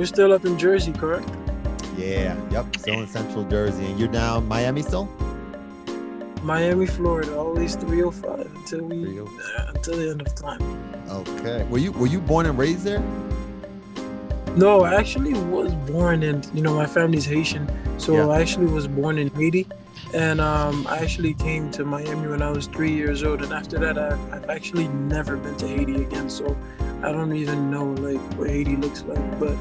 You're still up in Jersey, correct? Yeah, yep, still in Central Jersey. And you're down Miami still? Miami, Florida, always 305 305. until the end of time. Okay. Were you born and raised there? No, I actually was born in, my family's Haitian, Yeah. so I actually was born in Haiti, and I actually came to Miami when I was 3 years old, and after that, I've actually never been to Haiti again, so I don't even know like what Haiti looks like, but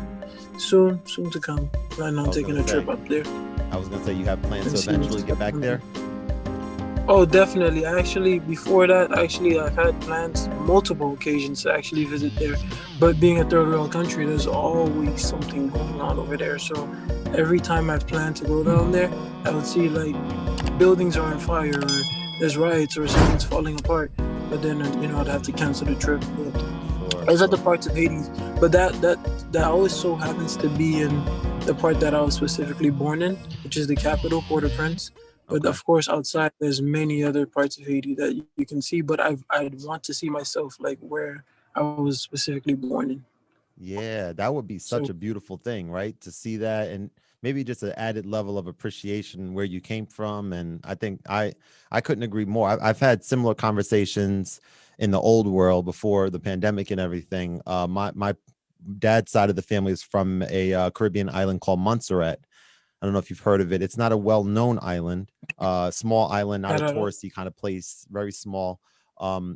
soon to come. Plan on taking a trip up there. I was gonna say you have plans and to see eventually what's get back happening. there. Oh, definitely. Before that, I've had plans, multiple occasions to actually visit there. But being a third world country, there's always something going on over there. So every time I've planned to go down there, I would see like buildings are on fire, or there's riots, or something's falling apart. But then, I'd have to cancel the trip. But I was at the parts of Haiti, but that always so happens to be in the part that I was specifically born in, which is the capital, Port-au-Prince. But of course, outside there's many other parts of Haiti that you can see. But I'd want to see myself like where I was specifically born in. Yeah, that would be such So a beautiful thing, right? To see that, and maybe just an added level of appreciation where you came from. And I think I couldn't agree more. I've had similar conversations in the old world before the pandemic and everything. My dad's side of the family is from a Caribbean island called Montserrat. I don't know if you've heard of it. It's not a well-known island, small island, not I a don't know. touristy kind of place, very small.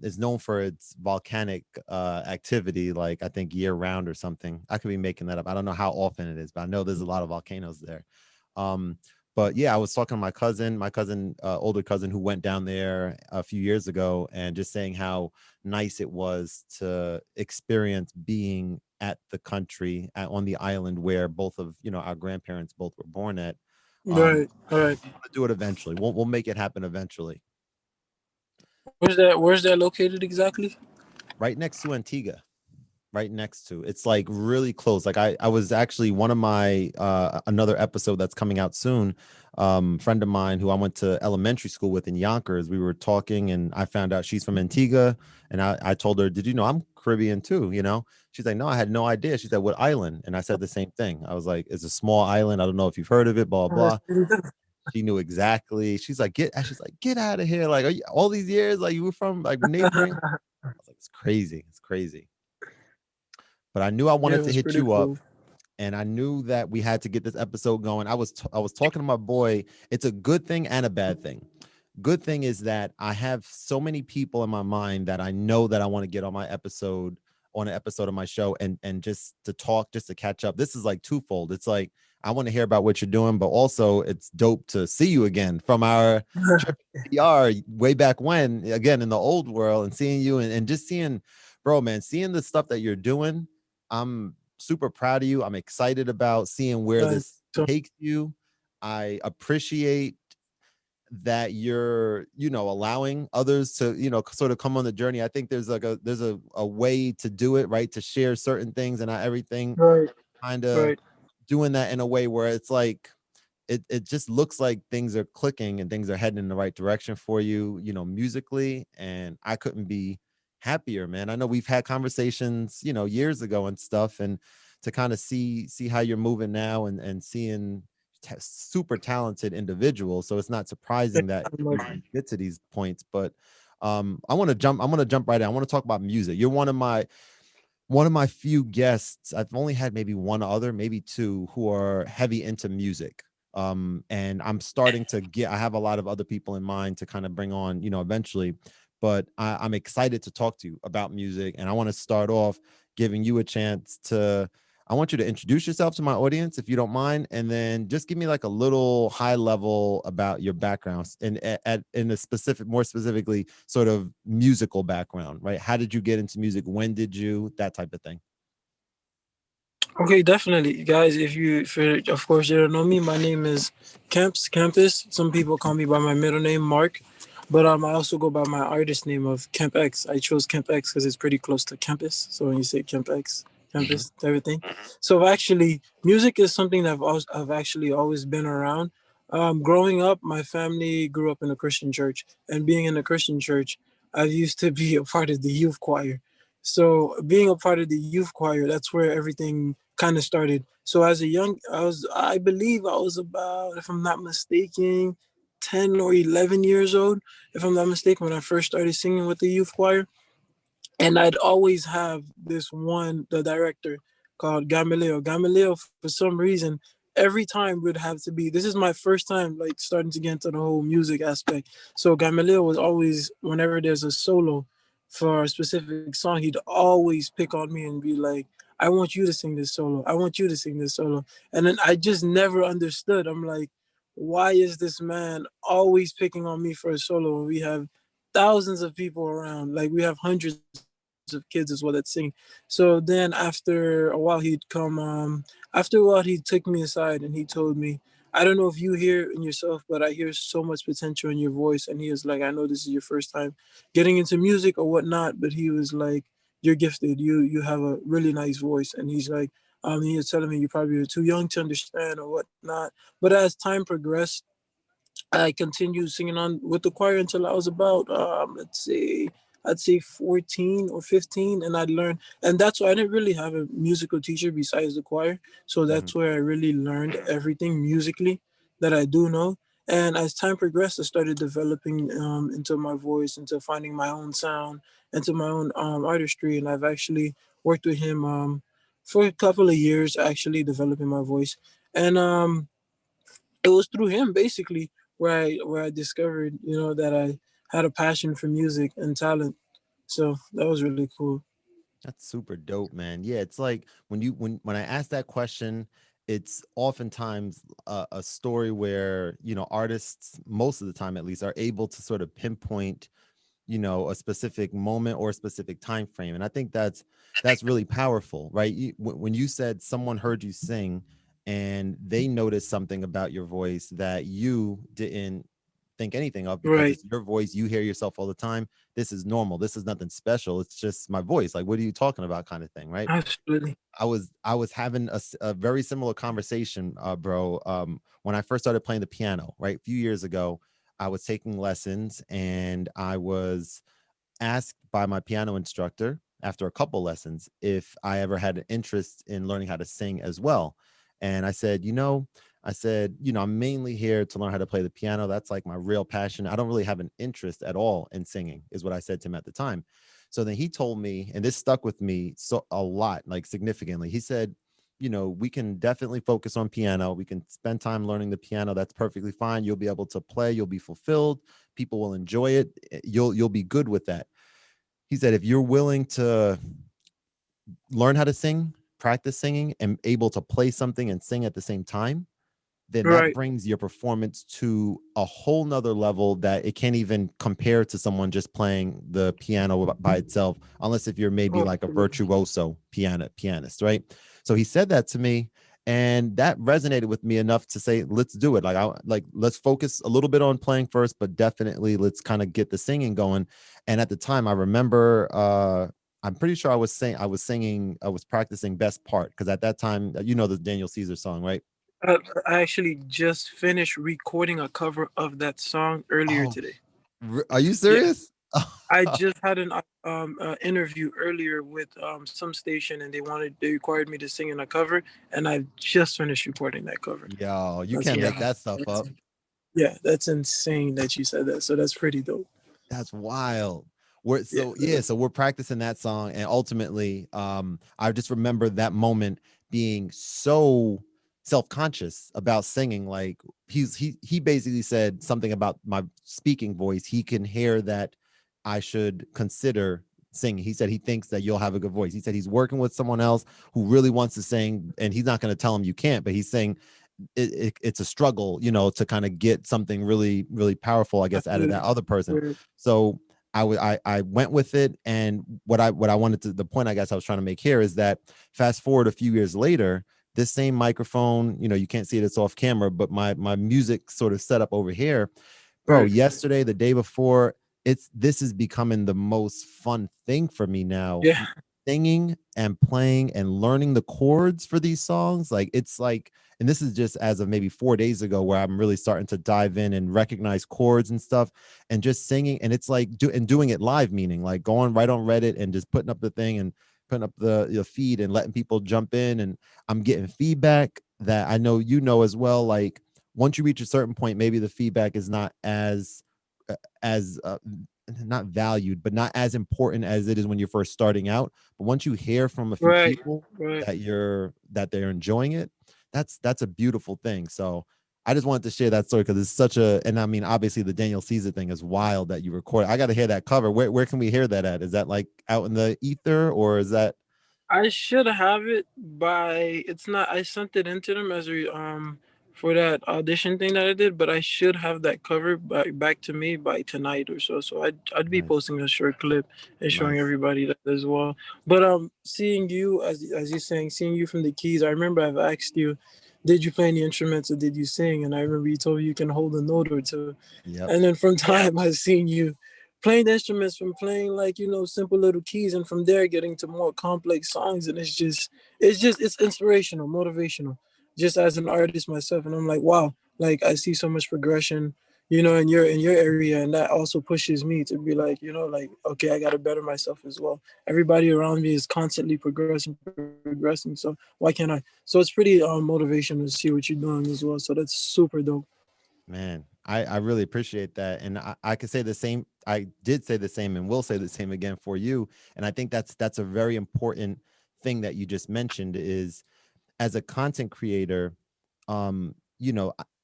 Is known for its volcanic activity, like I think year round or something. I could be making that up. I don't know how often it is, but I know there's a lot of volcanoes there. Um, but yeah, I was talking to my cousin, older cousin who went down there a few years ago, and just saying how nice it was to experience being at the country on the island where both of our grandparents both were born at. Right, right. We'll do it eventually. We'll make it happen eventually. Where's that located exactly? Right next to Antigua. Right next to, it's like really close. Like I was actually, one of my another episode that's coming out soon, friend of mine who I went to elementary school with in Yonkers, we were talking and I found out she's from Antigua, and I told her, did you know I'm Caribbean too? She's like, no, I had no idea. She said, what island? And I said the same thing. I was like, it's a small island, I don't know if you've heard of it, blah blah. She knew exactly. She's like, get out of here, like, are you, all these years, like, you were from like neighboring. I was like, it's crazy. But I knew I Yeah, wanted it to was hit pretty you up, cool. and I knew that we had to get this episode going. I was talking to my boy. It's a good thing and a bad thing. Good thing is that I have so many people in my mind that I know that I want to get on an episode of my show, and just to talk, just to catch up. This is like twofold. It's like I want to hear about what you're doing, but also it's dope to see you again from our trip to PR way back when, again in the old world, and seeing you, and just seeing, bro, man, seeing the stuff that you're doing. I'm super proud of you. I'm excited about seeing where this So takes you. I appreciate that you're, allowing others to, sort of come on the journey. I think there's like a way to do it, right? To share certain things and not everything. right, Kind of right. doing that in a way where it's like it just looks like things are clicking and things are heading in the right direction for you, musically. And I couldn't be happier, man. I know we've had conversations, years ago and stuff, and to kind of see how you're moving now, and seeing super talented individuals. So it's not surprising Thank that you so you much. get to these points. But I'm gonna jump right in. I want to talk about music. You're one of my few guests. I've only had maybe one other, maybe two, who are heavy into music. And I'm starting to I have a lot of other people in mind to kind of bring on, eventually. But I'm excited to talk to you about music. And I want to start off giving you a chance to, I want you to introduce yourself to my audience, if you don't mind, and then just give me like a little high level about your backgrounds, and in a more specifically, sort of musical background, right? How did you get into music? When did you? That type of thing. Okay, definitely, guys. Of course, you don't know me. My name is Campus. Some people call me by my middle name, Mark, but I also go by my artist name of Kempx. I chose Kempx because it's pretty close to campus. So when you say Kempx, Hmm. campus, everything. So actually, music is something that I've actually always been around. Growing up, my family grew up in a Christian church, and being in a Christian church, I used to be a part of the youth choir. So being a part of the youth choir, that's where everything kind of started. So as a young, I believe I was about, if I'm not mistaken, 10 or 11 years old, if I'm not mistaken, when I first started singing with the youth choir. And I'd always have this one, the director called Gamaliel. Gamaliel, for some reason, every time would have to be. This is my first time like starting to get into the whole music aspect. So Gamaliel was always, whenever there's a solo for a specific song, he'd always pick on me and be like, "I want you to sing this solo. I want you to sing this solo." And then I just never understood. I'm like, why is this man always picking on me for a solo when we have thousands of people around? Like we have hundreds of kids as well that sing. So then after a while he took me aside and he told me, "I don't know if you hear in yourself, but I hear so much potential in your voice." And he was like, "I know this is your first time getting into music or whatnot, but," he was like, "you're gifted. You have a really nice voice." And he's like, he was telling me, "You probably were too young to understand or whatnot." But as time progressed, I continued singing on with the choir until I was about, I'd say 14 or 15, and I'd learned, and that's why I didn't really have a musical teacher besides the choir. So Mhm. that's where I really learned everything musically that I do know. And as time progressed, I started developing into my voice, into finding my own sound, into my own artistry. And I've actually worked with him for a couple of years, actually developing my voice. And it was through him basically where I discovered, that I had a passion for music and talent. So that was really cool. That's super dope, man. Yeah, it's like when I ask that question, it's oftentimes a story where, artists, most of the time at least, are able to sort of pinpoint, a specific moment or a specific time frame. And I think that's really powerful, right? When you said someone heard you sing and they noticed something about your voice that you didn't think anything of, because Right. it's your voice, you hear yourself all the time. This is normal, this is nothing special, it's just my voice. Like, what are you talking about, kind of thing, right? Absolutely. I was having a very similar conversation, bro. When I first started playing the piano, right, a few years ago, I was taking lessons, and I was asked by my piano instructor after a couple lessons if I ever had an interest in learning how to sing as well. And I said, I'm mainly here to learn how to play the piano. That's like my real passion. I don't really have an interest at all in singing, is what I said to him at the time. So then he told me, and this stuck with me so a lot, like significantly. He said, we can definitely focus on piano. We can spend time learning the piano. That's perfectly fine. You'll be able to play. You'll be fulfilled. People will enjoy it. You'll be good with that. He said, if you're willing to learn how to sing, practice singing, and able to play something and sing at the same time, then that Right. brings your performance to a whole nother level that it can't even compare to someone just playing the piano by itself, unless if you're maybe Oh, like a absolutely. virtuoso pianist, right? So he said that to me, and that resonated with me enough to say, let's do it. Let's focus a little bit on playing first, but definitely let's kind of get the singing going. And at the time, I remember I'm pretty sure I was practicing Best Part, because at that time, the Daniel Caesar song, right? I actually just finished recording a cover of that song earlier Oh, today. are you Yeah. serious? I just had an interview earlier with some station, and they required me to sing in a cover, and I just finished recording that cover. Yo, you That's can't make yeah, that stuff that's up. yeah, that's insane that you said that. So that's pretty dope. That's wild. We're Yeah, so yeah, so we're practicing that song, and ultimately, I just remember that moment being so self-conscious about singing. Like, he basically said something about my speaking voice. He can hear that I should consider singing. He said he thinks that you'll have a good voice. He said he's working with someone else who really wants to sing, and he's not going to tell him you can't, but he's saying it's a struggle, to kind of get something really, really powerful, I guess, out of that absolutely. other person. Word. So I went with it, and what I wanted to, the point I guess I was trying to make here is that fast forward a few years later, this same microphone, you can't see it, it's off camera, but my music sort of set up over here, bro. Right. Yesterday, the day before, this is becoming the most fun thing for me now. Yeah. singing and playing and learning the chords for these songs, like it's like, and this is just as of maybe 4 days ago where I'm really starting to dive in and recognize chords and stuff and just singing. And it's like doing it live, meaning like going right on Reddit and just putting up the thing and putting up the feed and letting people jump in. And I'm getting feedback that I know you know as well. Like once you reach a certain point, maybe the feedback is not as not valued, but not as important as it is when you're first starting out. But once you hear from a few Right, people right. that they're enjoying it, that's a beautiful thing. So I just wanted to share that story because it's such a, and I mean, obviously the Daniel Caesar thing is wild that you record. I got to hear that cover. Where can we hear that at? Is that like out in the ether or is that I should have it by it's not I sent it into them as a for that audition thing that I did, but I should have that covered back to me by tonight or so. So I'd be nice, posting a short clip and showing nice? everybody that as well. But seeing you as you're saying, seeing you from the keys, I remember I've asked you, did you play any instruments or did you sing? And I remember you told me you can hold a note or two. Yep. And then from time I've seen you playing the instruments from playing like simple little keys and from there getting to more complex songs and it's inspirational, motivational, just as an artist myself. And I'm like, wow, like I see so much progression in your area, and that also pushes me to be like, like, okay, I got to better myself as well. Everybody around me is constantly progressing, so why can't I? So it's pretty motivational to see what you're doing as well, so that's super dope. Man, I really appreciate that. And I could say the same. I did say the same and will say the same again for you. And I think that's a very important thing that you just mentioned is as a content creator,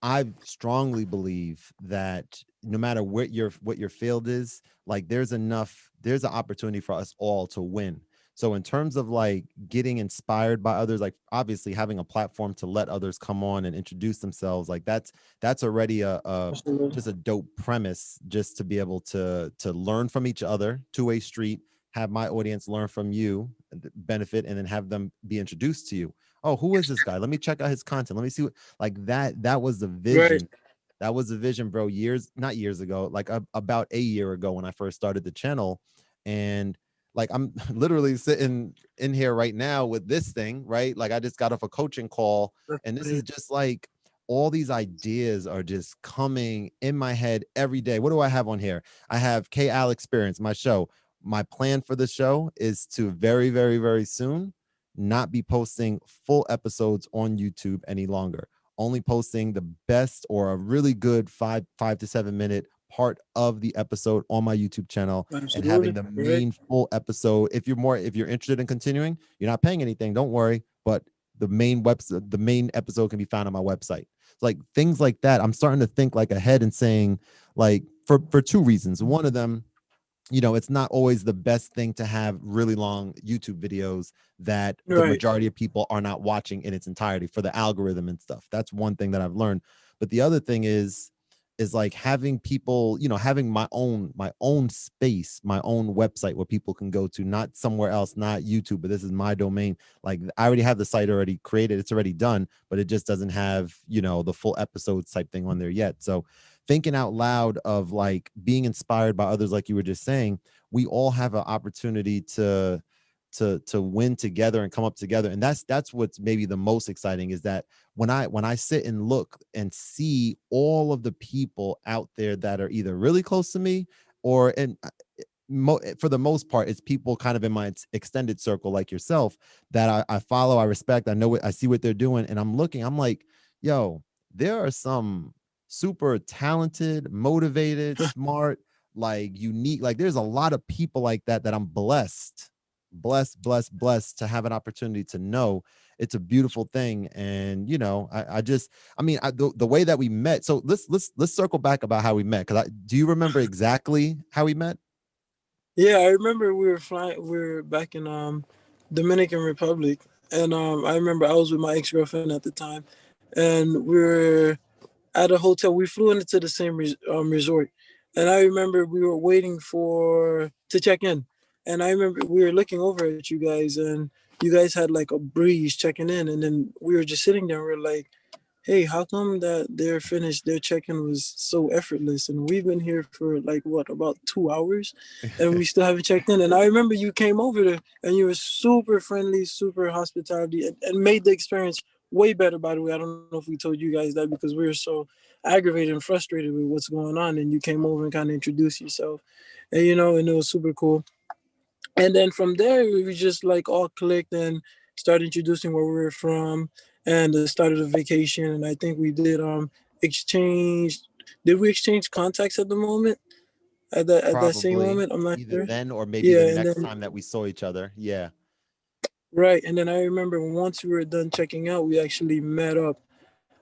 I strongly believe that no matter what your field is, like there's an opportunity for us all to win. So in terms of like getting inspired by others, like obviously having a platform to let others come on and introduce themselves, like that's already a Absolutely. just a dope premise, just to be able to learn from each other, two-way street, have my audience learn from you, benefit, and then have them be introduced to you. Oh, who is this guy? Let me check out his content. Let me see what, like that was the Right. vision. That was the vision, bro. Not years ago, like about a year ago when I first started the channel. And like I'm literally sitting in here right now with this thing, right? Like I just got off a coaching call, That's and this is pretty. just like all these ideas are just coming in my head every day. What do I have on here? I have KAL Experience, my show. My plan for the show is to very, very, very soon not be posting full episodes on YouTube any longer. Only posting the best or a really good 5 to 7 minute part of the episode on my YouTube channel and having Absolutely. the Right. main full episode. If you're interested in continuing, you're not paying anything, don't worry. But the main episode can be found on my website. It's like things like that. I'm starting to think like ahead and saying, like, for two reasons. One of them, it's not always the best thing to have really long YouTube videos that the Right. majority of people are not watching in its entirety for the algorithm and stuff. That's one thing that I've learned. But the other thing is like having people, having my own space, my own website where people can go to, not somewhere else, not YouTube, but this is my domain. Like I already have the site already created, it's already done, but it just doesn't have, the full episodes type thing on there yet. So thinking out loud of like being inspired by others, like you were just saying, we all have an opportunity to win together and come up together. And that's what's maybe the most exciting, is that when I sit and look and see all of the people out there that are either really close to me or and for the most part, it's people kind of in my extended circle like yourself that I follow, I respect, I know what I see what they're doing, and I'm like, yo, there are some super talented, motivated, smart, like unique, like there's a lot of people like that I'm blessed to have an opportunity to know. It's a beautiful thing. And the way that we met, so let's circle back about how we met, because do you remember exactly how we met? Yeah, I remember we were flying. We were back in Dominican Republic, and I remember I was with my ex girlfriend at the time, and we were at a hotel. We flew into the same resort, and I remember we were waiting for to check in, and I remember we were looking over at you guys, and you guys had like a breeze checking in, and then we were just sitting there. And we are like, hey, how come that they're finished, their check-in was so effortless, and we've been here for like what, about 2 hours, and we still haven't checked in. And I remember you came over there, and you were super friendly, super hospitality, and made the experience way better. By the way, I don't know if we told you guys that because we were so aggravated and frustrated with what's going on, and you came over and kind of introduced yourself, and and it was super cool. And then from there we just like all clicked and started introducing where we were from and the start of the vacation. And I think we did exchange, did we exchange contacts at the moment, at that same Probably moment? I'm not either sure. then or maybe the Yeah, and next then time that we saw each other. Yeah. right, and then I remember once we were done checking out, we actually met up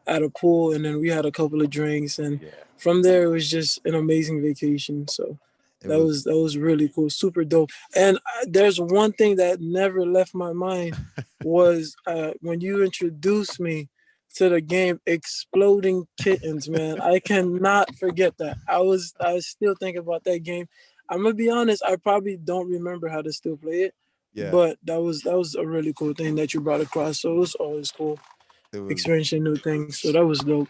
at a pool, and then we had a couple of drinks, and Yeah. from there it was just an amazing vacation. So It that was really cool, super dope. And there's one thing that never left my mind was when you introduced me to the game Exploding Kittens, man. I cannot forget that. I was still thinking about that game. I'm gonna be honest, I probably don't remember how to still play it, yeah. but that was a really cool thing that you brought across. So it was always cool It was experiencing new things. So that was dope.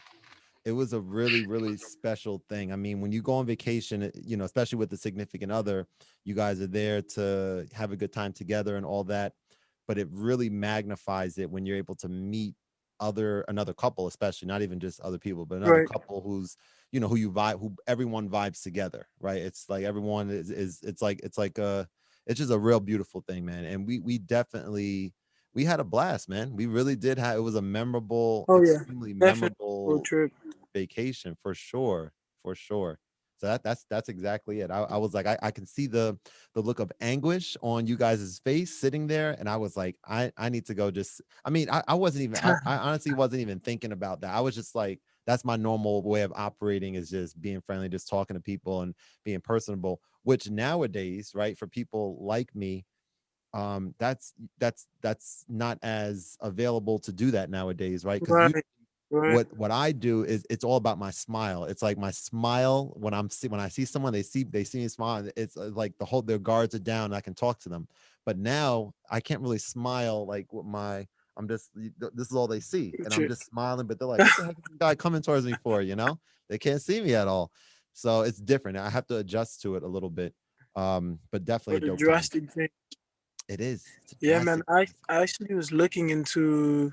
it was a really really special thing. I mean, when you go on vacation, especially with the significant other, you guys are there to have a good time together and all that, but it really magnifies it when you're able to meet another couple, especially, not even just other people, but another Right. couple who you vibe, who everyone vibes together, right? It's like everyone is it's just a real beautiful thing, man. And we definitely we had a blast, man. We really did have, it was a memorable, Oh yeah, extremely definitely road memorable trip. vacation for sure, for sure. So that's exactly it. I was like, I can see the look of anguish on you guys' face sitting there, and I was like, I need to go. Just, I mean, I wasn't even, I honestly wasn't even thinking about that. I was just like, that's my normal way of operating, is just being friendly, just talking to people and being personable. Which nowadays, right, for people like me, that's not as available to do that nowadays, right? Because Right, right. what I do is it's all about my smile. It's like my smile when when I see someone, they see me smile. It's like their guards are down. And I can talk to them. But now I can't really smile like with my. I'm just this is all they see, and I'm Trip. just smiling. But they're like, "What the heck is this guy coming towards me for?" They can't see me at all. So it's different. I have to adjust to it a little bit. But definitely a What a dope time. drastic change. It is. It's a Yeah, man. drastic. I actually was looking into,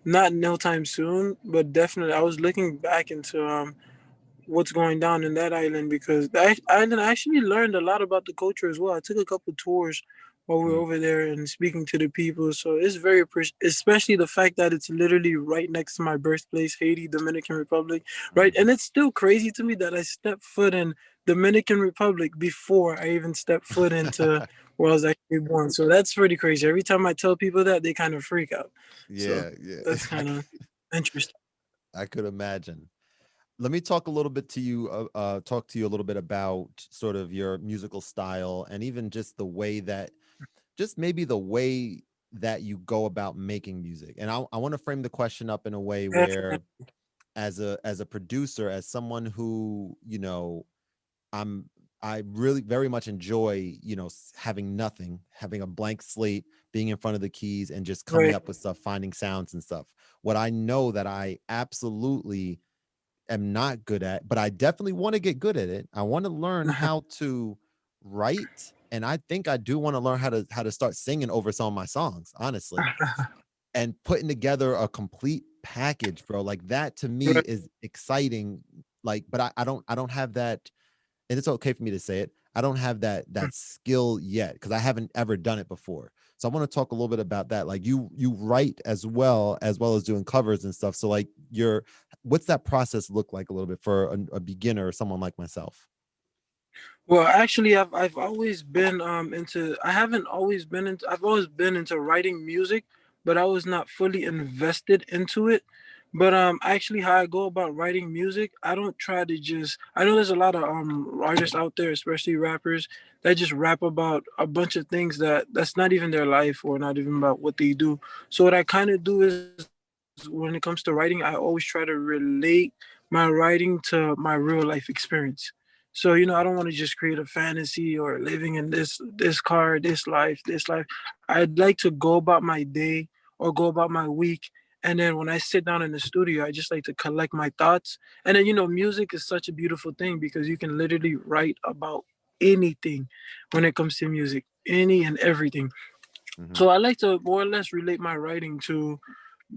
not no time soon, but definitely I was looking back into what's going down in that island, because that island, I actually learned a lot about the culture as well. I took a couple tours while we were Mm, over there and speaking to the people. So it's very especially the fact that it's literally right next to my birthplace, Haiti, Dominican Republic, right? mhm. And it's still crazy to me that I stepped foot in Dominican Republic before I even stepped foot into where I was actually born. So that's pretty crazy. Every time I tell people that, they kind of freak out. So Yeah, yeah. that's kind of interesting. I could imagine. Let me talk a little bit to you, talk to you a little bit about sort of your musical style, and even just the way that, just maybe the way that you go about making music. And I want to frame the question up in a way where, Definitely. as a producer, as someone who, I'm I really very much enjoy, having nothing, having a blank slate, being in front of the keys and just coming Right. up with stuff, finding sounds and stuff. What I know that I absolutely am not good at, but I definitely want to get good at it. I want to learn how to write, and I think I do want to learn how to start singing over some of my songs, honestly, and putting together a complete package, bro. Like that to me Right. is exciting. Like, but I don't have that, and it's okay for me to say it. I don't have that skill yet because I haven't ever done it before. So I want to talk a little bit about that. Like you write as well as doing covers and stuff. So like what's that process look like a little bit for a beginner or someone like myself? Well, actually, I've always been into. I haven't always been into. I've always been into writing music, but I was not fully invested into it. But actually, how I go about writing music, I don't try to just. I know there's a lot of artists out there, especially rappers, that just rap about a bunch of things that's not even their life or not even about what they do. So what I kind of do is, when it comes to writing, I always try to relate my writing to my real life experience. So, I don't want to just create a fantasy or living in this car, this life, this life. I'd like to go about my day or go about my week And then when I sit down in the studio, I just like to collect my thoughts. And then, music is such a beautiful thing because you can literally write about anything when it comes to music, any and everything. Hmm. So I like to more or less relate my writing to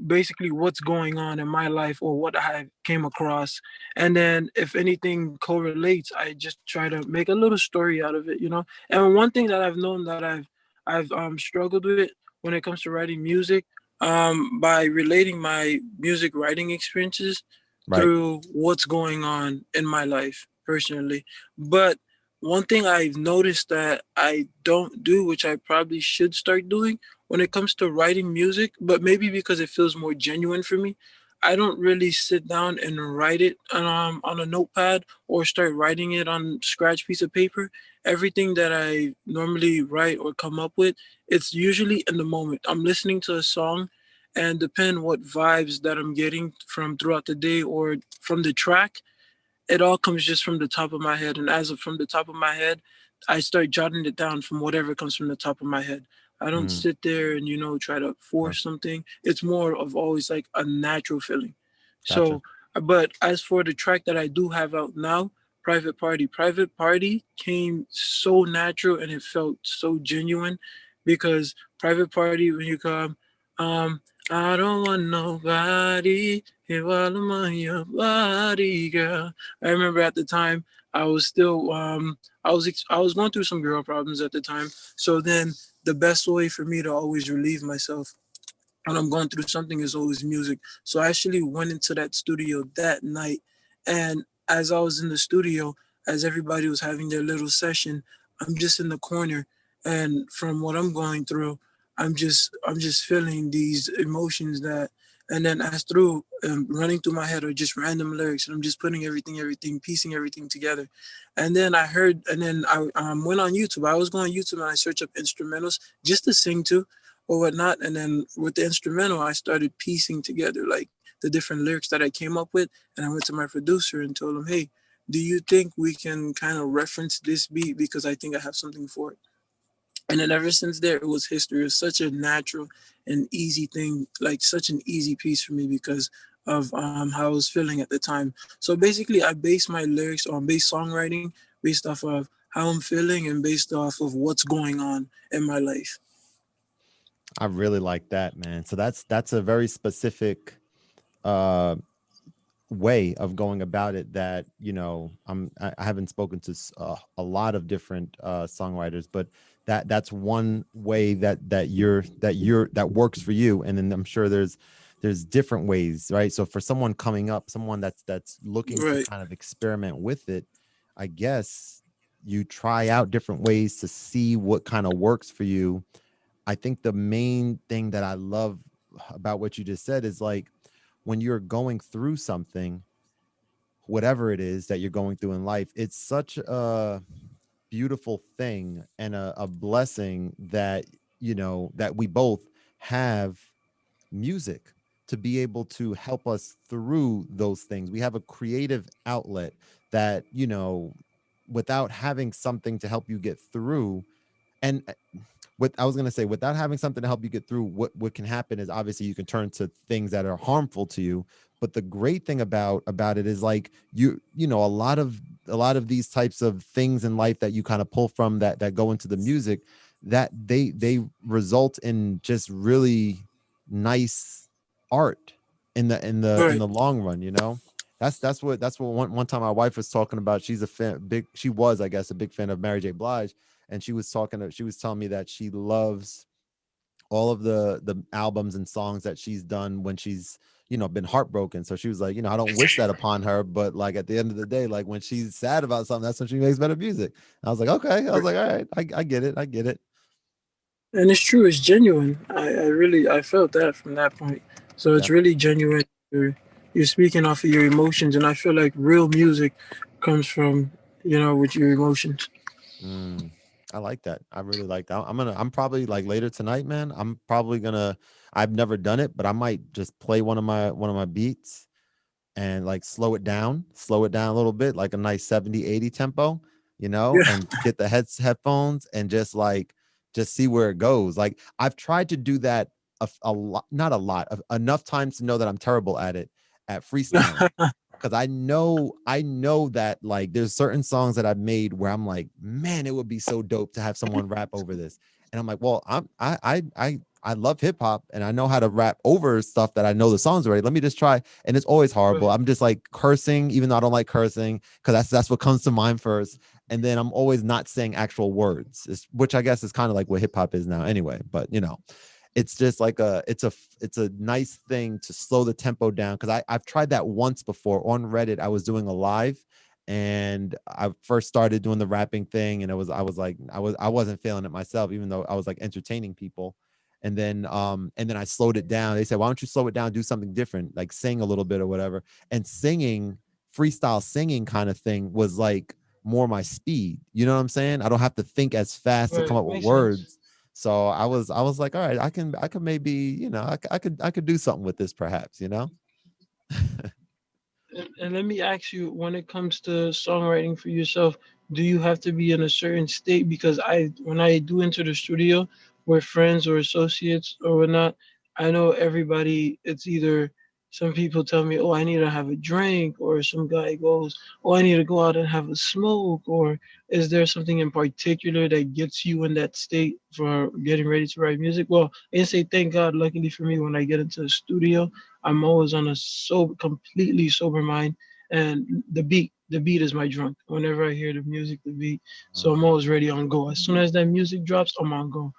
basically what's going on in my life or what I came across. And then if anything correlates, I just try to make a little story out of it. And one thing that I've known that I've struggled with when it comes to writing music, by relating my music writing experiences Right. through what's going on in my life personally. But one thing I've noticed that I don't do, which I probably should start doing when it comes to writing music, but maybe because it feels more genuine for me, I don't really sit down and write it on a notepad or start writing it on scratch piece of paper. Everything that I normally write or come up with, it's usually in the moment. I'm listening to a song, and depend what vibes that I'm getting from throughout the day or from the track, it all comes just from the top of my head. And as of from the top of my head, I start jotting it down from whatever comes from the top of my head. I don't Mm, sit there and, try to sure. force something. It's more of always like a natural feeling. Gotcha. So, but as for the track that I do have out now, Private Party came so natural and it felt so genuine because Private Party, when you come, I don't want nobody here while I'm on your body, girl. I remember at the time I was still I was going through some girl problems at the time. So then the best way for me to always relieve myself when I'm going through something is always music. So I actually went into that studio that night, and as I was in the studio, as everybody was having their little session, I'm just in the corner, and from what I'm going through, I'm just feeling these emotions that, and then as through running through my head are just random lyrics, and I'm just putting everything, piecing everything together, and then I heard, and then I went on YouTube. I was going on YouTube and I searched up instrumentals just to sing to or whatnot. And then with the instrumental, I started piecing together like the different lyrics that I came up with. And I went to my producer and told him, hey, do you think we can kind of reference this beat because I think I have something for it? And then ever since there, it was history. It was such a natural and easy thing, like such an easy piece for me because of how I was feeling at the time. So basically, I base my lyrics on base songwriting based off of how I'm feeling and based off of what's going on in my life. I really like that, man. So that's a very specific uh way of going about it that I haven't spoken to a lot of different songwriters, but that's one way that works for you. And then I'm sure there's different ways, right? So for someone coming up, someone that's looking to Right, kind of experiment with it, I guess you try out different ways to see what kind of works for you. I think the main thing that I love about what you just said is like when you're going through something, whatever it is that you're going through in life, it's such a beautiful thing and a blessing that that we both have music to be able to help us through those things. We have a creative outlet that without having something to help you get through, and what I was going to say, without having something to help you get through, what can happen is obviously you can turn to things that are harmful to you. But the great thing about it is like a lot of these types of things in life that you kind of pull from that go into the music, that they result in just really nice art in right. the long run. That's what one time my wife was talking about. She's a fan, big she was, I guess, a big fan of Mary J. Blige, and she was telling me that she loves all of the albums and songs that she's done when she's been heartbroken. So she was like, I don't wish that upon her, but like at the end of the day, like when she's sad about something, that's when she makes better music. And I was like, okay. I was like, all right, I get it. I get it. And it's true, it's genuine. I really I felt that from that point. So it's really genuine. You're speaking off of your emotions, and I feel like real music comes from, with your emotions. Mm, I like that. I really like that. I'm probably like later tonight, man. I'm probably gonna. I've never done it, but I might just play one of my beats and like slow it down a little bit, like a nice 70-80 tempo, Yeah, and get the headphones and just see where it goes. Like I've tried to do that a lot, not a lot, enough times to know that I'm terrible at freestyling. Because I know that like there's certain songs that I've made where I'm like, man, it would be so dope to have someone rap over this. And I'm like, well, I love hip hop and I know how to rap over stuff that I know the songs already. Let me just try. And it's always horrible. Right. I'm just like cursing, even though I don't like cursing, because that's what comes to mind first. And then I'm always not saying actual words, which I guess is kind of like what hip hop is now anyway. But it's just like it's a nice thing to slow the tempo down, because I've tried that once before on Reddit. I was doing a live and I first started doing the rapping thing, and I wasn't feeling it myself, even though I was like entertaining people. And then I slowed it down. They said, why don't you slow it down, do something different, like sing a little bit or whatever. And singing, freestyle singing kind of thing was like more my speed. You know what I'm saying? I don't have to think as fast to come Right. up with Makes sense. words. So I was like, all right, I can maybe, I could do something with this perhaps. And let me ask you, when it comes to songwriting for yourself, do you have to be in a certain state? Because when I do enter the studio with friends or associates or whatnot, I know everybody, it's either some people tell me, oh, I need to have a drink, or some guy goes, oh, I need to go out and have a smoke, or is there something in particular that gets you in that state for getting ready to write music? Well, I say thank God, luckily for me, when I get into the studio, I'm always on a completely sober mind, and the beat is my drunk. Whenever I hear the music, the beat, so I'm always ready on go. As soon as that music drops, I'm on go.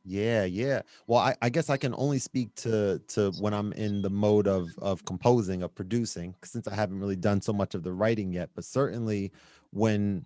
Yeah, yeah. Well, I guess I can only speak to when I'm in the mode of composing, of producing, since I haven't really done so much of the writing yet. But certainly when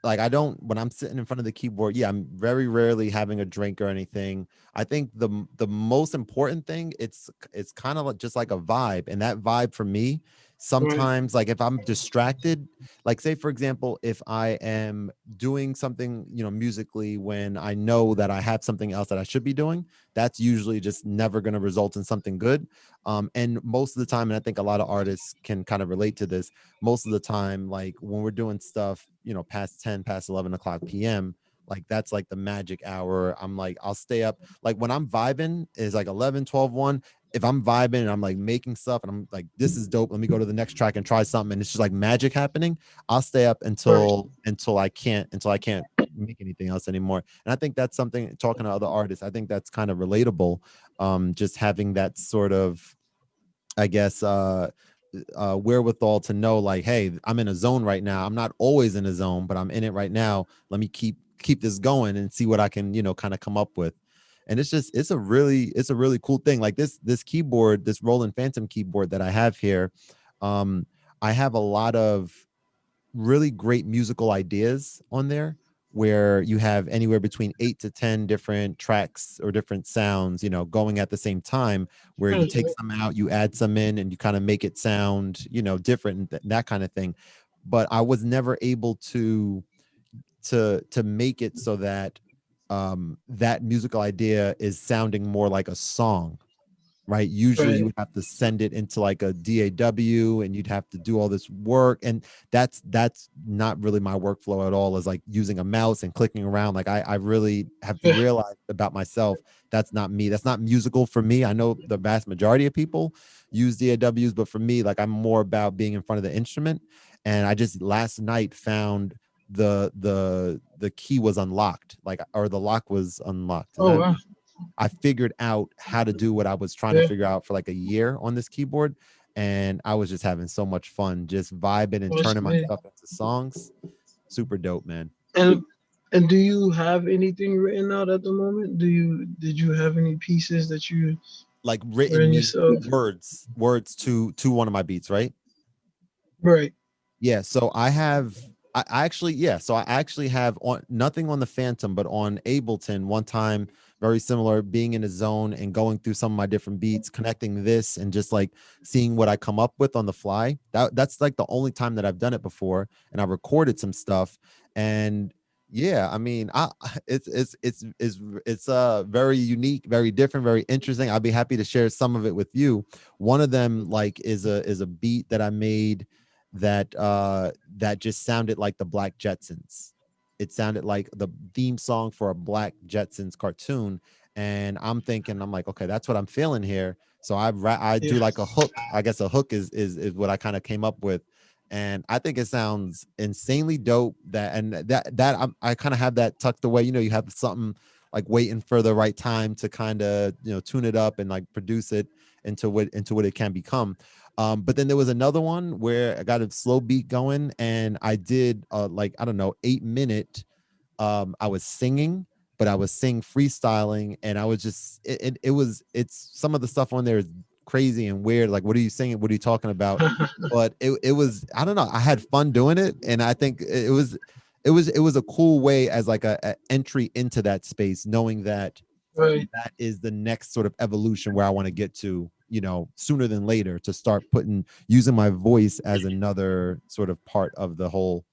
like I don't when I'm sitting in front of the keyboard, yeah, I'm very rarely having a drink or anything. I think the most important thing, it's kind of like, just like a vibe, and that vibe for me, Right, sometimes like if I'm distracted, like say for example, if I am doing something, musically, when I know that I have something else that I should be doing, that's usually just never going to result in something good. And most of the time, and I think a lot of artists can kind of relate to this, most of the time, like when we're doing stuff, past 10, past 11 o'clock PM, like that's like the magic hour. I'm like, I'll stay up. Like when I'm vibing is like 11, 12, 1. If I'm vibing and I'm like making stuff and I'm like, this is dope, let me go to the next track and try something. And it's just like magic happening. I'll stay up right. until I can't make anything else anymore. And I think that's something, talking to other artists, I think that's kind of relatable. Just having that sort of, I guess, wherewithal to know like, hey, I'm in a zone right now. I'm not always in a zone, but I'm in it right now. Let me keep this going and see what I can, kind of come up with. And it's a really cool thing. Like this keyboard, this Roland Phantom keyboard that I have here, um I have a lot of really great musical ideas on there, where you have anywhere between 8 to 10 different tracks or different sounds, going at the same time, where you take Right. some out, you add some in, and you kind of make it sound, different, and that kind of thing. But I was never able to make it so that that musical idea is sounding more like a song, right? Usually you Right. would have to send it into like a DAW, and you'd have to do all this work. And that's not really my workflow at all, is like using a mouse and clicking around. Like I really have Yeah. realized about myself, that's not me. That's not musical for me. I know the vast majority of people use DAWs, but for me, like I'm more about being in front of the instrument. And I just last night found the key was unlocked, like, or the lock was unlocked. Is Oh that, wow. I figured out how to do what I was trying to Yeah. figure out for like a year on this keyboard. And I was just having so much fun, just vibing and Oh, that's turning my amazing. stuff into songs. Super dope, man. And and do you have anything written out at the moment? Did you have any pieces that you Like written written meaning yourself? words to one of my beats, right? Right. Yeah, so I actually, yeah, so I actually have on nothing on the Phantom, but on Ableton one time, very similar, being in a zone and going through some of my different beats, connecting this and just like seeing what I come up with on the fly. That's like the only time that I've done it before, and I recorded some stuff. And yeah, I mean, it's very unique, very different, very interesting. I'll be happy to share some of it with you. One of them like is a beat that I made that just sounded like the Black Jetsons. It sounded like the theme song for a Black Jetsons cartoon. and I'm thinking, I'm like, okay, that's what I'm feeling here. So I Yeah. do like a hook. I guess a hook is what I kind of came up with, and I think it sounds insanely dope. I kind of have that tucked away. You know, you have something like waiting for the right time to kind of, you know, tune it up and like produce it into what it can become. But then there was another one where I got a slow beat going, and I did like, I don't know, 8 minute. I was singing, but I was sing freestyling, and I was just it's some of the stuff on there is crazy and weird. Like, what are you singing? What are you talking about? But it was, I don't know. I had fun doing it, and I think it was a cool way as like a entry into that space, knowing that Right. that is the next sort of evolution where I want to get to, you know, sooner than later, to start using my voice as another sort of part of the whole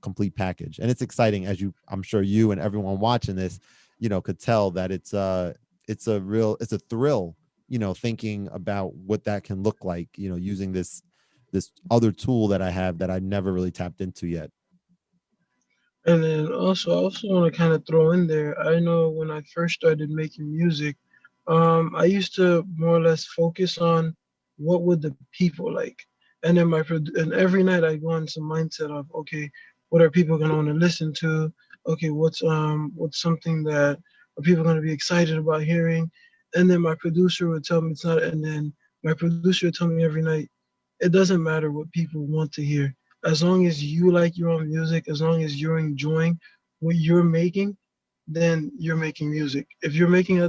complete package. And it's exciting, as I'm sure you and everyone watching this, you know, could tell that it's a thrill, you know, thinking about what that can look like, you know, using this other tool that I have that I never really tapped into yet. And then also, I also want to kind of throw in there. I know when I first started making music, I used to more or less focus on what would the people like, and then and every night I go on some mindset of, okay, what are people gonna want to listen to? Okay, what's something that are people gonna be excited about hearing? And then my producer would tell me it's not, and then my producer would tell me every night, it doesn't matter what people want to hear, as long as you like your own music, as long as you're enjoying what you're making, then you're making music. If you're making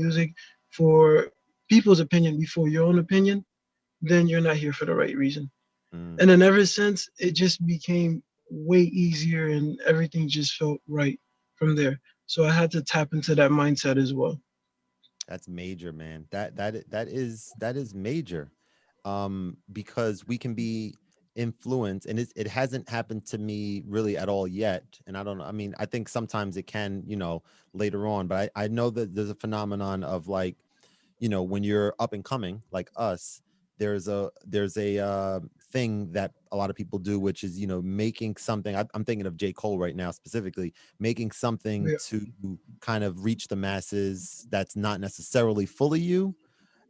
music for people's opinion before your own opinion, then you're not here for the right reason. Mm. And then ever since, it just became way easier and everything just felt right from there. So I had to tap into that mindset as well. That's major, man. That is major. Because we can be influenced, and it hasn't happened to me really at all yet. And I don't know. I mean, I think sometimes it can, you know, later on, but I know that there's a phenomenon of like, you know, when you're up and coming like us, there's a thing that a lot of people do, which is, you know, making something. I'm thinking of J. Cole right now specifically, making something Yeah, to kind of reach the masses that's not necessarily fully you.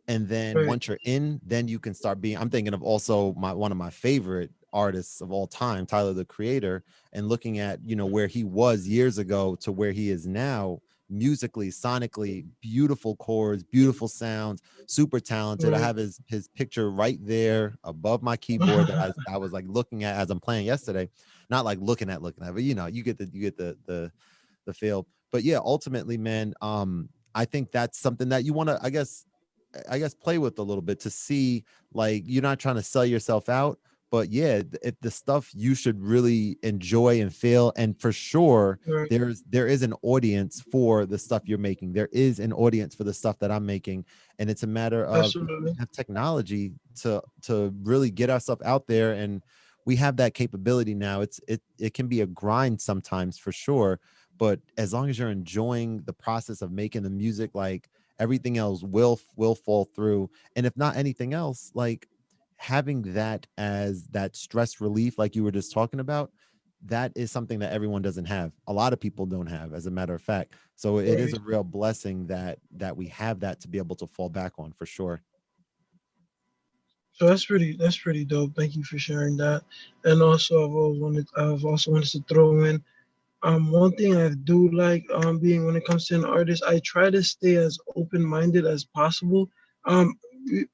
And then right. once you're in, then you can start being, I'm thinking of also one of my favorite artists of all time, Tyler the Creator, and looking at, you know, where he was years ago to where he is now, musically, sonically, beautiful chords, beautiful sounds, super talented. I Right. have his picture right there above my keyboard that I was like looking at as I'm playing yesterday. Not like looking at, but you know, you get the feel. But yeah, ultimately, man, I think that's something that you want to, I guess play with a little bit, to see, like, you're not trying to sell yourself out, but yeah, if the stuff you should really enjoy and feel, and for sure Right. there is an audience for the stuff you're making. There is an audience for the stuff that I'm making, and it's a matter of, you know, we Absolutely. have technology to really get our stuff out there, and we have that capability now. It can be a grind sometimes, for sure, but as long as you're enjoying the process of making the music, like, everything else will fall through. And if not anything else, like, having that as that stress relief, like you were just talking about, that is something that everyone doesn't have. A lot of people don't have, as a matter of fact. So it is Right. a real blessing that we have that to be able to fall back on, for sure. So that's pretty dope. Thank you for sharing that. And also I've also wanted to throw in one thing I do like being when it comes to an artist, I try to stay as open-minded as possible. Um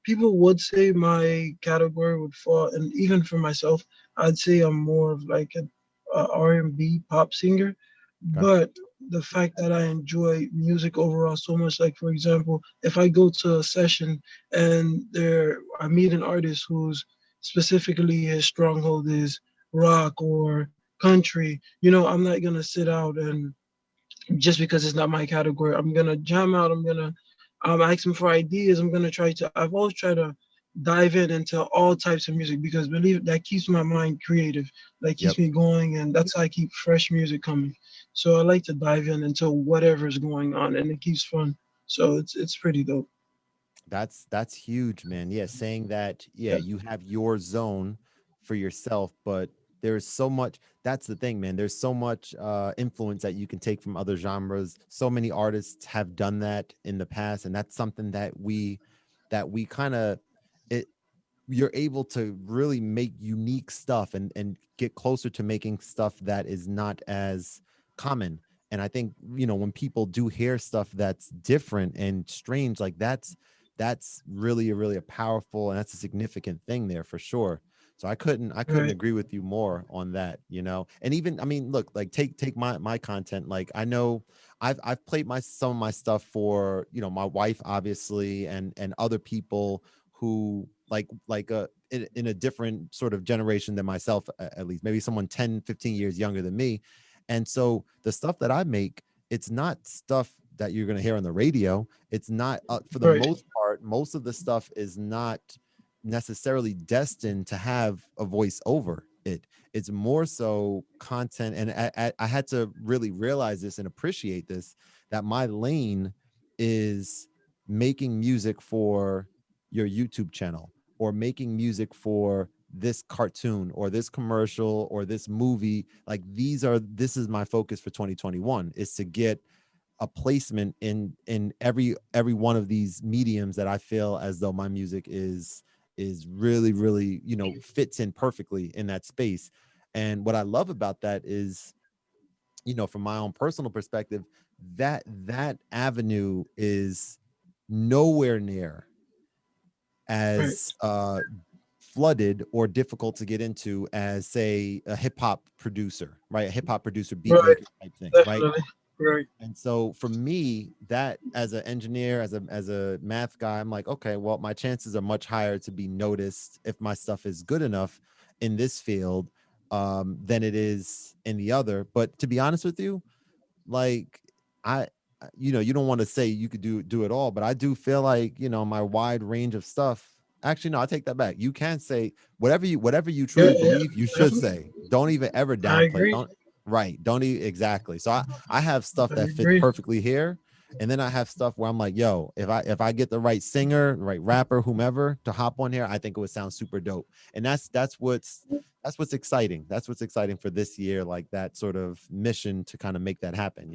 People would say my category would fall, and even for myself, I'd say I'm more of like a R&B pop singer. Okay. But the fact that I enjoy music overall so much, like for example, if I go to a session and there I meet an artist who's specifically his stronghold is rock or country, I'm not gonna sit out and just because it's not my category, I'm gonna jam out. I'm gonna ask him for ideas. I'm gonna try to. I've always tried to dive into all types of music because believe that keeps my mind creative, that keeps Yep. me going, and that's how I keep fresh music coming. So I like to dive into whatever's going on, and it keeps fun. So it's pretty dope. That's huge, man. Yeah, saying that, yeah, Yeah, you have your zone for yourself, but there's so much. That's the thing, man. There's so much influence that you can take from other genres. So many artists have done that in the past, and that's something that we kind of it you're able to really make unique stuff and get closer to making stuff that is not as common. And I think, when people do hear stuff that's different and strange, like that's really a powerful, and that's a significant thing there for sure. So I couldn't Right. agree with you more on that, and even, I mean, look, like take my content. Like, I know I've played some of my stuff for, my wife, obviously, and other people who in a different sort of generation than myself, at least maybe someone 10-15 years younger than me. And so the stuff that I make, it's not stuff that you're going to hear on the radio. It's not, for the Right. most part, most of the stuff is not necessarily destined to have a voice over it. It's more so content. And I had to really realize this and appreciate this, that my lane is making music for your YouTube channel, or making music for this cartoon or this commercial or this movie. Like, this is my focus for 2021, is to get a placement in every one of these mediums that I feel as though my music is really, fits in perfectly in that space. And what I love about that is, from my own personal perspective, that avenue is nowhere near Right. as flooded or difficult to get into as, say, a hip hop producer, right? A hip hop producer, beat Right. maker type thing, right? Definitely. Right. And so for me, that, as an engineer, as a math guy, I'm like, okay, well, my chances are much higher to be noticed if my stuff is good enough in this field, than it is in the other. But to be honest with you, like, you don't want to say you could do it all, but I do feel like, my wide range of stuff. Actually, no, I take that back. You can say whatever you Yeah. truly Yeah. believe, you should Definitely. say. Don't even ever I downplay. agree. Don't Right. Don't even, exactly. So I have stuff I that fits agree. perfectly here. And then I have stuff where I'm like, yo, if I get the right singer, right rapper, whomever to hop on here, I think it would sound super dope. And that's what's exciting. That's what's exciting for this year, like that sort of mission to kind of make that happen.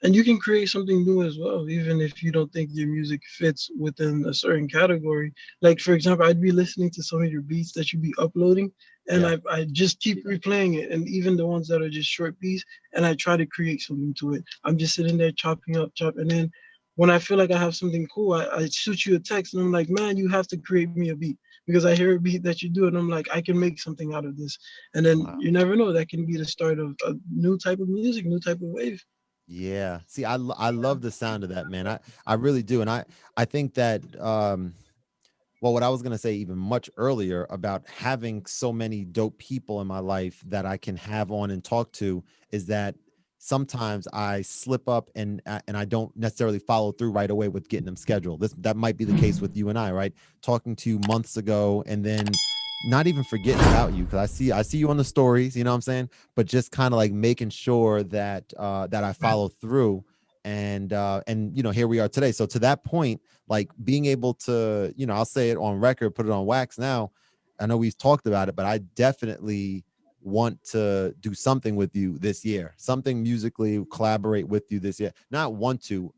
And you can create something new as well, even if you don't think your music fits within a certain category. Like, for example, I'd be listening to some of your beats that you be uploading, and Yeah. I just keep replaying it, and even the ones that are just short beats, and I try to create something to it. I'm just sitting there chopping up, and then when I feel like I have something cool, I shoot you a text, and I'm like, man, you have to create me a beat because I hear a beat that you do, and I'm like, I can make something out of this. And then Wow. you never know, that can be the start of a new type of music, new type of wave. Yeah. See, I love the sound of that, man. I really do. And I think that, well, what I was going to say even much earlier about having so many dope people in my life that I can have on and talk to, is that sometimes I slip up and I don't necessarily follow through right away with getting them scheduled. That might be the case with you and I, right? Talking to you months ago, and then not even forgetting about you, because I see you on the stories, you know what I'm saying? But just kind of like making sure that I follow through, and here we are today. So to that point, like, being able to, I'll say it on record, put it on wax now. I know we've talked about it, but I definitely want to do something with you this year, something musically, collaborate with you this year. Not want to,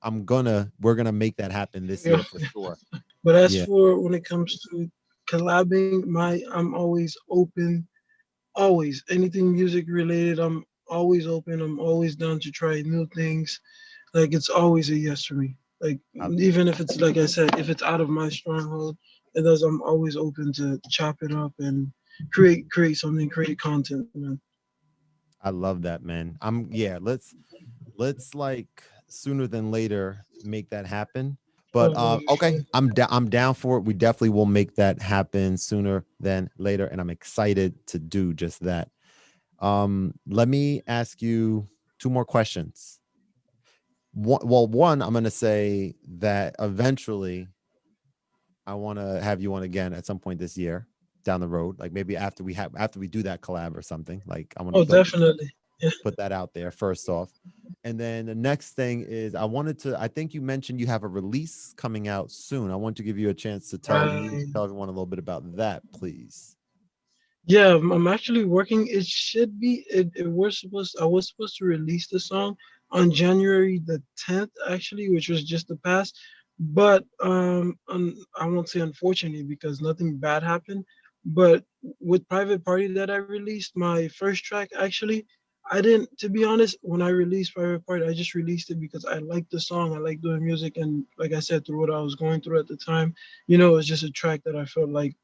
we're gonna make that happen this Yeah. year for sure. But as Yeah. for when it comes to collabing, I'm always open. Always anything music related, I'm always open. I'm always down to try new things. Like it's always a yes for me. Like I, even if it's like I said, if it's out of my stronghold, it does. I'm always open to chop it up and create something, create content, man. I love that, man. Yeah, let's like sooner than later make that happen. But Oh, that'll be okay, fun. I'm down for it. We definitely will make that happen sooner than later, and I'm excited to do just that. Let me ask you two more questions. One, I'm going to say that eventually I want to have you on again at some point this year, down the road, like maybe after we do that collab or something. Like, I want to Oh, put definitely. Yeah. put that out there first off. And then the next thing is, I think you mentioned you have a release coming out soon. I want to give you a chance to tell me, Right. tell everyone a little bit about that, please. Yeah, I'm actually working. It should be. I was supposed to release the song on January the 10th, actually, which was just the past. But I won't say unfortunately because nothing bad happened. But with Private Party that I released, my first track actually, I didn't. To be honest, when I released Private Party, I just released it because I liked the song. I like doing music, and like I said, through what I was going through at the time, it was just a track that I felt like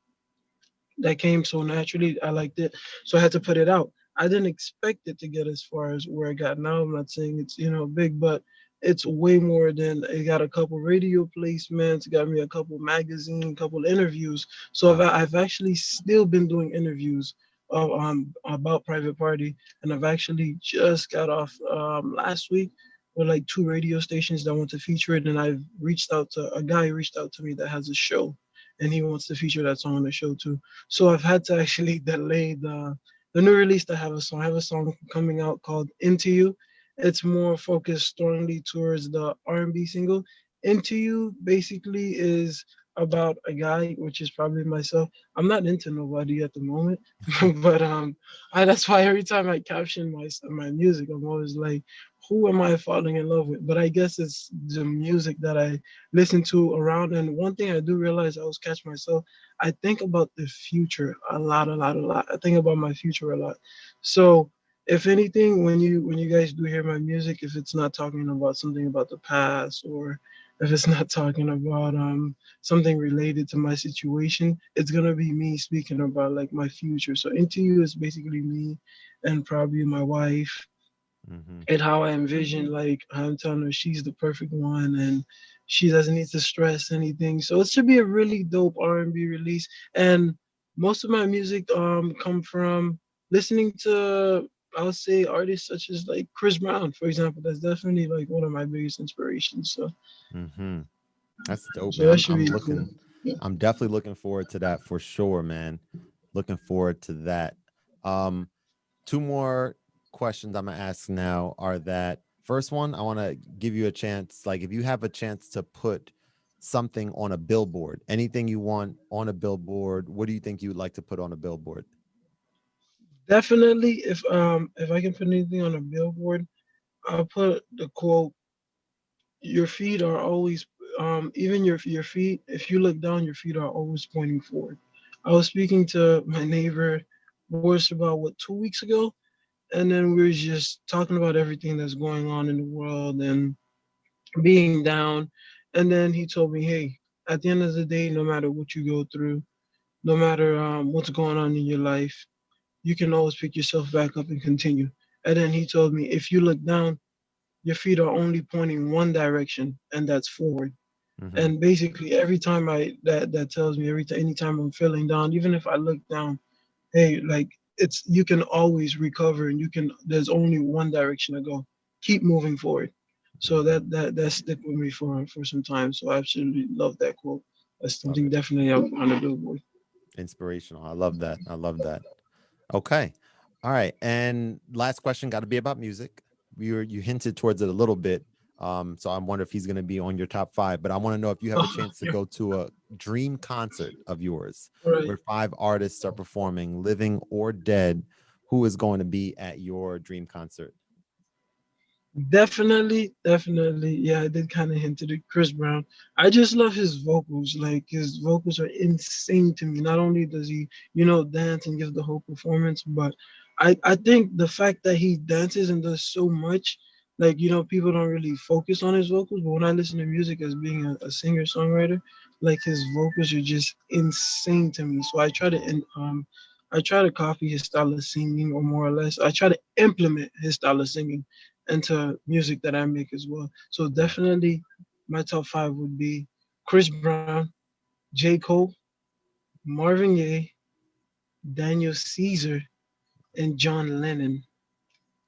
that came so naturally. I liked it, so I had to put it out. I didn't expect it to get as far as where it got now. I'm not saying it's big, but it's way more than it got a couple radio placements, got me a couple magazine, couple interviews. So Wow. I've actually still been doing interviews about Private Party, and I've actually just got off last week with like two radio stations that want to feature it, and I've reached out to a guy reached out to me that has a show, and he wants to feature that song on the show too. So I've had to actually delay the new release to have a song. I have a song coming out called Into You. It's more focused strongly towards the R&B single. Into You basically is about a guy, which is probably myself. I'm not into nobody at the moment, but that's why every time I caption my music, I'm always like, who am I falling in love with? But I guess it's the music that I listen to around. And one thing I do realize, I always catch myself, I think about the future a lot, a lot, a lot. I think about my future a lot. So if anything, when you guys do hear my music, if it's not talking about something about the past, or if it's not talking about something related to my situation, it's gonna be me speaking about like my future. So Into You is basically me and probably my wife, Hmm. and how I envision, like I'm telling her she's the perfect one and she doesn't need to stress anything. So it should be a really dope R&B release. And most of my music come from listening to, I'll say, artists such as like Chris Brown, for example. That's definitely like one of my biggest inspirations. Hmm. That's dope, So man. that I'm should I'm be cool. looking, I'm definitely looking forward to that for sure, man. Looking forward to that. Um, Two more questions I'm gonna ask now are that first one, I want to give you a chance, like if you have a chance to put something on a billboard, anything you want on a billboard, what do you think you would like to put on a billboard? Definitely, if I can put anything on a billboard, I'll put the quote, your feet are always even your feet, if you look down, your feet are always pointing forward. I was speaking to my neighbor was about what 2 weeks ago, and then we were just talking about everything that's going on in the world and being down. And then he told me, hey, at the end of the day, no matter what you go through, no matter what's going on in your life, you can always pick yourself back up and continue. And then he told me, if you look down, your feet are only pointing one direction, and that's forward. Hmm. And basically, every time that tells me, every time, anytime I'm feeling down, even if I look down, hey, like it's, you can always recover, and you can. There's only one direction to go. Keep moving forward. So Hmm. that stick with me for some time. So I absolutely love that quote. That's Love something it. definitely up on the billboard. Inspirational. I love that. I love that. Okay. All right. And last question got to be about music. You hinted towards it a little bit. So I wonder if he's going to be on your top five. But I want to know if you have a chance to go to a dream concert of yours, Right. where five artists are performing, living or dead. Who is going to be at your dream concert? Definitely, definitely. Yeah, I did kind of hint to it. Chris Brown. I just love his vocals. Like his vocals are insane to me. Not only does he, dance and give the whole performance, but I think the fact that he dances and does so much, like, people don't really focus on his vocals. But when I listen to music as being a singer songwriter, like his vocals are just insane to me. So I try to copy his style of singing, or more or less, I try to implement his style of singing into music that I make as well. So Mm. definitely my top five would be Chris Brown, J. Cole, Marvin Gaye, Daniel Caesar, and John Lennon.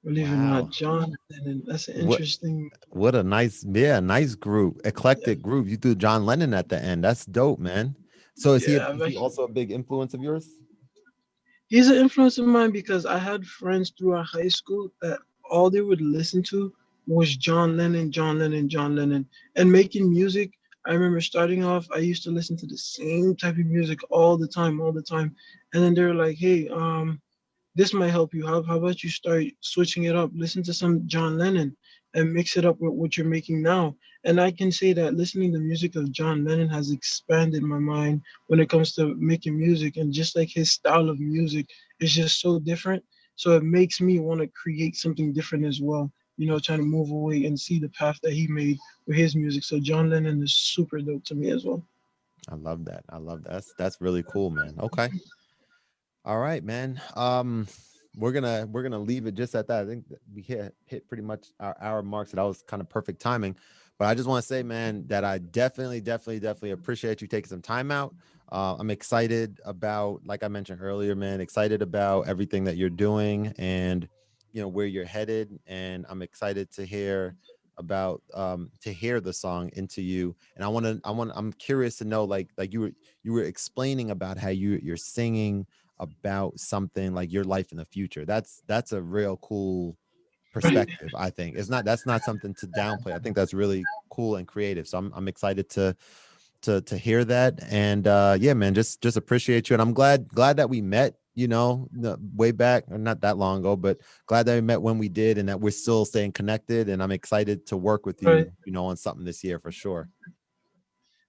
Believe it or not, Wow. John Lennon. That's an What interesting. what a nice, yeah, nice group. Yeah, Eclectic group. You threw John Lennon at the end. That's dope, man. So yeah. is he also a big influence of yours? He's an influence of mine because I had friends throughout high school that all they would listen to was John Lennon, John Lennon, John Lennon, and making music. I remember starting off, I used to listen to the same type of music all the time. And then they were like, hey, this might help you. How about you start switching it up? Listen to some John Lennon and mix it up with what you're making now. And I can say that listening to music of John Lennon has expanded my mind when it comes to making music. And just like his style of music is just so different. So it makes me want to create something different as well. You know, trying to move away and see the path that he made with his music. So John Lennon is super dope to me as well. I love that. I love that. That's really cool, man. Okay. All right, man. We're gonna leave it just at that. I think that we hit pretty much our hour mark, so that was kind of perfect timing. But I just want to say, man, that I definitely appreciate you taking some time out. I'm excited about, like I mentioned earlier, man, excited about everything that you're doing and where you're headed. And I'm excited to hear about to hear the song Into You. And I'm curious to know, like you were explaining about how you're singing about something like your life in the future. That's a real cool Right. perspective. I think that's not something to downplay. I think that's really cool and creative. So I'm excited to hear that. And yeah, man, just appreciate you. And I'm glad that we met, way back, or not that long ago, but glad that we met when we did, and that we're still staying connected. And I'm excited to work with Right. you, on something this year for sure.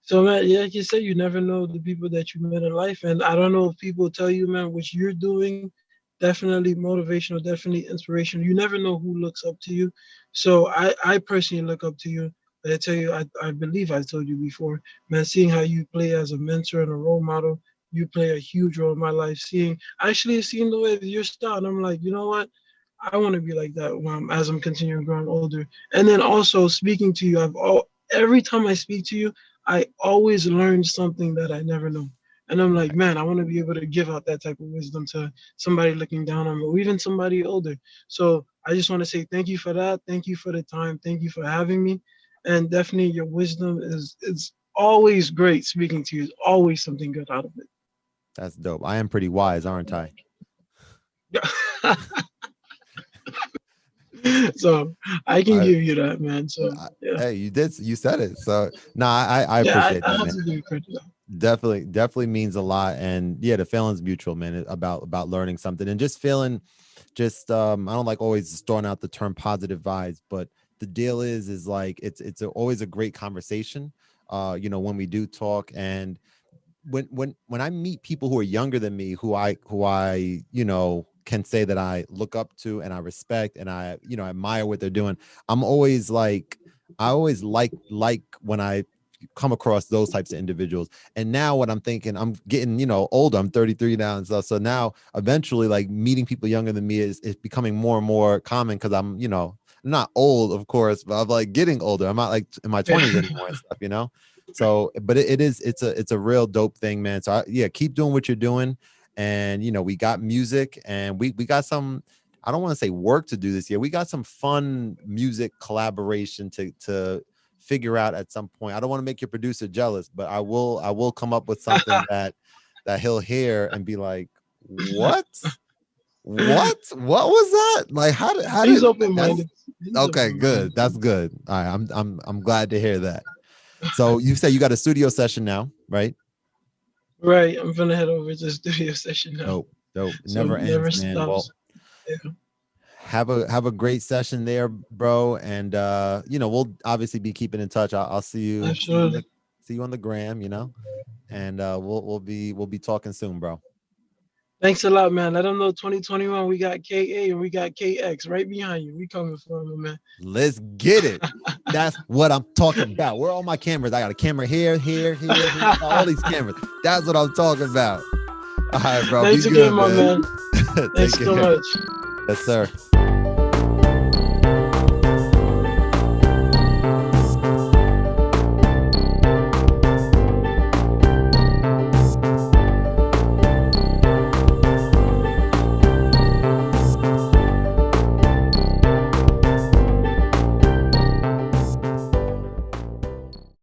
So man, yeah, like you said, you never know the people that you met in life, and I don't know if people tell you, man, what you're doing, definitely motivational, definitely inspirational. You never know who looks up to you. So I personally look up to you. I tell you, I believe I told you before, man, seeing how you play as a mentor and a role model, you play a huge role in my life. Seeing the way that your style, and I'm like, you know what? I want to be like that as I'm continuing growing older. And then also speaking to you, every time I speak to you, I always learn something that I never knew. And I'm like, Right. man, I want to be able to give out that type of wisdom to somebody looking down on me, or even somebody older. So I just want to say thank you for that. Thank you for the time. Thank you for having me. And definitely your wisdom is it's always great speaking to you. It's always something good out of That's dope. I am pretty wise, aren't I? it. So I can I, give you that, man. So I yeah. hey, you said it. So no, I Yeah, appreciate I that, have man. to give you credit. Definitely means a lot. And yeah, the feeling's mutual, man, about learning something and just feeling I don't like always just throwing out the term positive vibes, but the deal is like always a great conversation when we do talk. And when I meet people who are younger than me, who I can say that I look up to and I respect and I admire what they're doing, I'm always like I always like when I come across those types of individuals. And now what I'm thinking, I'm getting older, I'm 33 now and stuff, so now eventually like meeting people younger than me is becoming more and more common, because I'm not old, of course, but I'm like getting older. I'm not like in my 20s anymore and stuff. So but it's a real dope thing, man. So yeah, keep doing what you're doing. And we got music, and we got some, I don't want to say work to do this year. We got some fun music collaboration to figure out at some point. I don't want to make your producer jealous, but I will come up with something that he'll hear and be like, what was that? Like how He's did open that's minded. He's okay, open minded. good. That's good. All right, I'm glad to hear that. So you say you got a studio session now, right? Right. I'm gonna head over to the studio session now. Dope. It So it never ends, never man. Well, stops. Yeah. have a great session there, bro. And we'll obviously be keeping in touch. I'll Absolutely. see you on the gram, and we'll be talking soon, bro. Thanks a lot, man. Let them know 2021 we got KA and we got KX right behind you. We coming for them, man. Let's get it. That's what I'm talking about. Where are all my cameras? I got a camera here, all these cameras. That's what I'm talking about. All right, bro. Be Thanks again, good, my man. man. Take Thanks so care. much. Yes, sir.